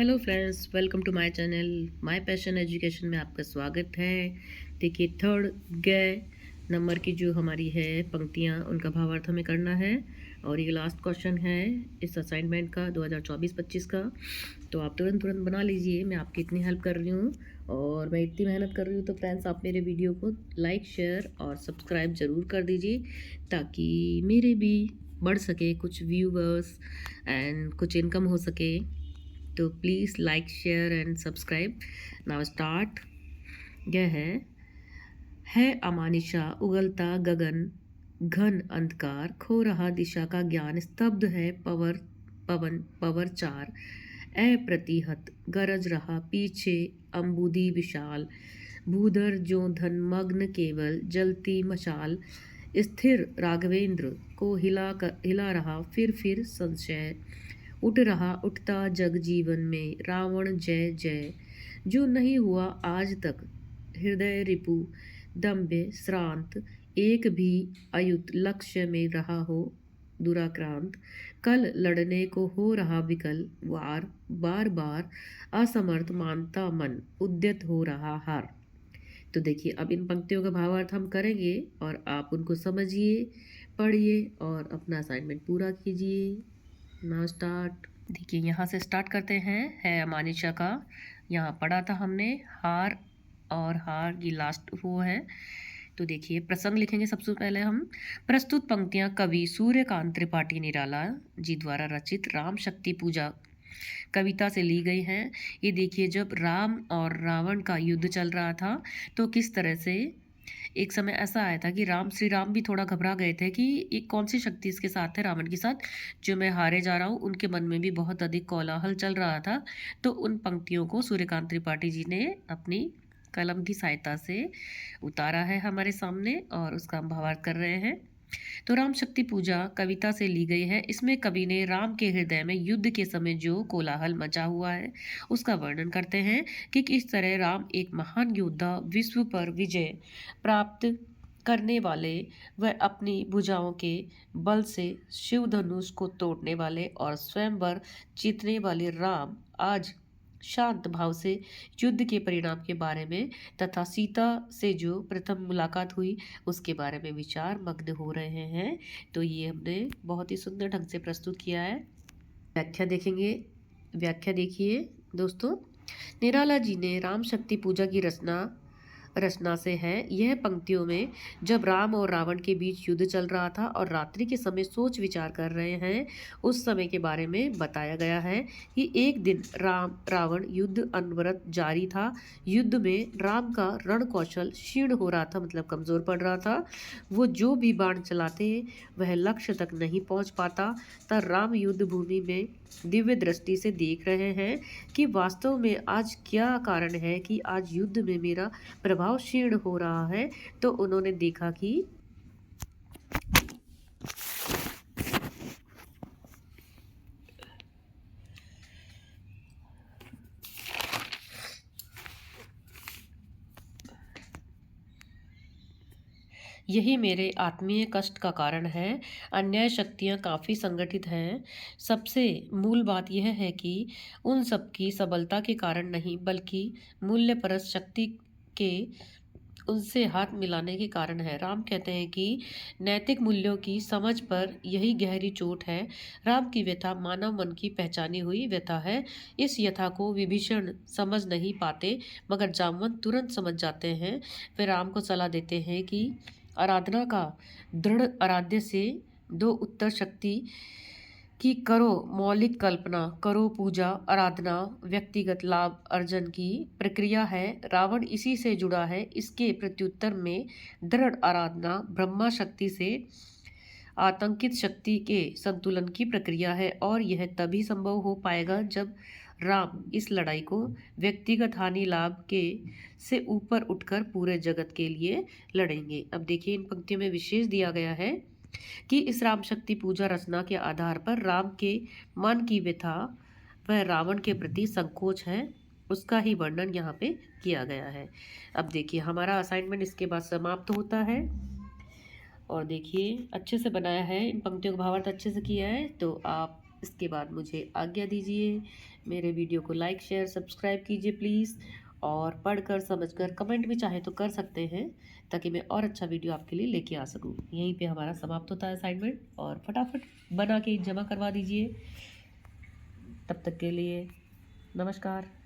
Hello friends, welcome to my channel. My passion education में आपका स्वागत है। देखिए, थर्ड ग नंबर की जो हमारी है पंक्तियाँ, उनका भावार्थ हमें करना है। और ये लास्ट क्वेश्चन है इस असाइनमेंट का 2024-25 का। तो आप तुरंत तुरंत बना लीजिए, मैं आपकी इतनी हेल्प कर रही हूँ और मैं इतनी मेहनत कर रही हूँ। तो फ्रेंड्स, आप मेरे वीडियो को लाइक, शेयर और सब्सक्राइब ज़रूर कर दीजिए ताकि मेरे भी बढ़ सके कुछ व्यूवर्स एंड कुछ इनकम हो सके। तो please like, share and subscribe. Now start. यह है अमानिशा उगलता गगन, घन अंधकार खो रहा दिशा का ज्ञान, स्तब्ध है पवन पवर चार, अप्रतिहत गरज रहा पीछे अम्बुदी विशाल, भूधर जो धन मग्न केवल जलती मशाल, स्थिर राघवेंद्र को हिला रहा फिर संशय, उठ रहा उठता जग जीवन में रावण जय जय, जो नहीं हुआ आज तक हृदय रिपु दम्भे श्रांत, एक भी अयुत लक्ष्य में रहा हो दुराक्रांत, कल लड़ने को हो रहा विकल वार, बार बार असमर्थ मानता मन उद्यत हो रहा हार। तो देखिए, अब इन पंक्तियों का भावार्थ हम करेंगे और आप उनको समझिए, पढ़िए और अपना असाइनमेंट पूरा कीजिए। Now start. देखिए, यहाँ से स्टार्ट करते हैं। है अमानिशा का यहाँ पढ़ा था हमने, हार और हार ये लास्ट वो है। तो देखिए, प्रसंग लिखेंगे सबसे पहले हम। प्रस्तुत पंक्तियाँ कवि सूर्यकांत त्रिपाठी निराला जी द्वारा रचित राम शक्ति पूजा कविता से ली गई हैं। ये देखिए, जब राम और रावण का युद्ध चल रहा था तो किस तरह से एक समय ऐसा आया था कि श्री राम भी थोड़ा घबरा गए थे कि एक कौन सी शक्ति इसके साथ है, रावण के साथ, जो मैं हारे जा रहा हूँ। उनके मन में भी बहुत अधिक कोलाहल चल रहा था। तो उन पंक्तियों को सूर्यकांत त्रिपाठी जी ने अपनी कलम की सहायता से उतारा है हमारे सामने और उसका हम भावार्थ कर रहे हैं। तो राम शक्ति पूजा कविता से ली गई है। इसमें कवि ने राम के हृदय में युद्ध के समय जो कोलाहल मचा हुआ है उसका वर्णन करते हैं कि किस तरह राम एक महान योद्धा, विश्व पर विजय प्राप्त करने वाले व अपनी भुजाओं के बल से शिव धनुष को तोड़ने वाले और स्वयंवर जीतने वाले राम आज शांत भाव से युद्ध के परिणाम के बारे में तथा सीता से जो प्रथम मुलाकात हुई उसके बारे में विचार मग्न हो रहे हैं। तो ये हमने बहुत ही सुंदर ढंग से प्रस्तुत किया है। व्याख्या देखेंगे। व्याख्या देखिए दोस्तों। निराला जी ने राम शक्ति पूजा की रचना से है। यह पंक्तियों में जब राम और रावण के बीच युद्ध चल रहा था और रात्रि के समय सोच विचार कर रहे हैं, उस समय के बारे में बताया गया है कि एक दिन राम रावण युद्ध अनवरत जारी था। युद्ध में राम का रण कौशल क्षीण हो रहा था, मतलब कमज़ोर पड़ रहा था। वो जो भी बाण चलाते वह लक्ष्य तक नहीं पहुंच पाता। तब राम युद्ध भूमि में दिव्य दृष्टि से देख रहे हैं कि वास्तव में आज क्या कारण है कि आज युद्ध में मेरा प्रभाव क्षीण हो रहा है। तो उन्होंने देखा कि यही मेरे आत्मीय कष्ट का कारण है। अन्याय शक्तियाँ काफ़ी संगठित हैं। सबसे मूल बात यह है कि उन सब की सबलता के कारण नहीं, बल्कि मूल्यपरस्त शक्ति के उनसे हाथ मिलाने के कारण है। राम कहते हैं कि नैतिक मूल्यों की समझ पर यही गहरी चोट है। राम की व्यथा मानव मन की पहचानी हुई व्यथा है। इस व्यथा को विभीषण समझ नहीं पाते, मगर जामवंत तुरंत समझ जाते हैं। वे राम को सलाह देते हैं कि आराधना का दृढ़ आराध्य से दो उत्तर शक्ति की करो, मौलिक कल्पना करो, पूजा आराधना व्यक्तिगत लाभ अर्जन की प्रक्रिया है। रावण इसी से जुड़ा है। इसके प्रत्युत्तर में दृढ़ आराधना ब्रह्मा शक्ति से आतंकित शक्ति के संतुलन की प्रक्रिया है और यह तभी संभव हो पाएगा जब राम इस लड़ाई को व्यक्तिगत हानि लाभ के से ऊपर उठकर पूरे जगत के लिए लड़ेंगे। अब देखिए, इन पंक्तियों में विशेष दिया गया है कि इस राम शक्ति पूजा रचना के आधार पर राम के मन की व्यथा वह रावण के प्रति संकोच है, उसका ही वर्णन यहाँ पे किया गया है। अब देखिए, हमारा असाइनमेंट इसके बाद समाप्त होता है और देखिए अच्छे से बनाया है, इन पंक्तियों का भावार्थ अच्छे से किया है। तो आप इसके बाद मुझे आज्ञा दीजिए। मेरे वीडियो को लाइक शेयर सब्सक्राइब कीजिए प्लीज़, और पढ़कर समझकर कमेंट भी चाहे तो कर सकते हैं, ताकि मैं और अच्छा वीडियो आपके लिए लेके आ सकूं। यहीं पे हमारा समाप्त होता है असाइनमेंट, और फटाफट बना के जमा करवा दीजिए। तब तक के लिए नमस्कार।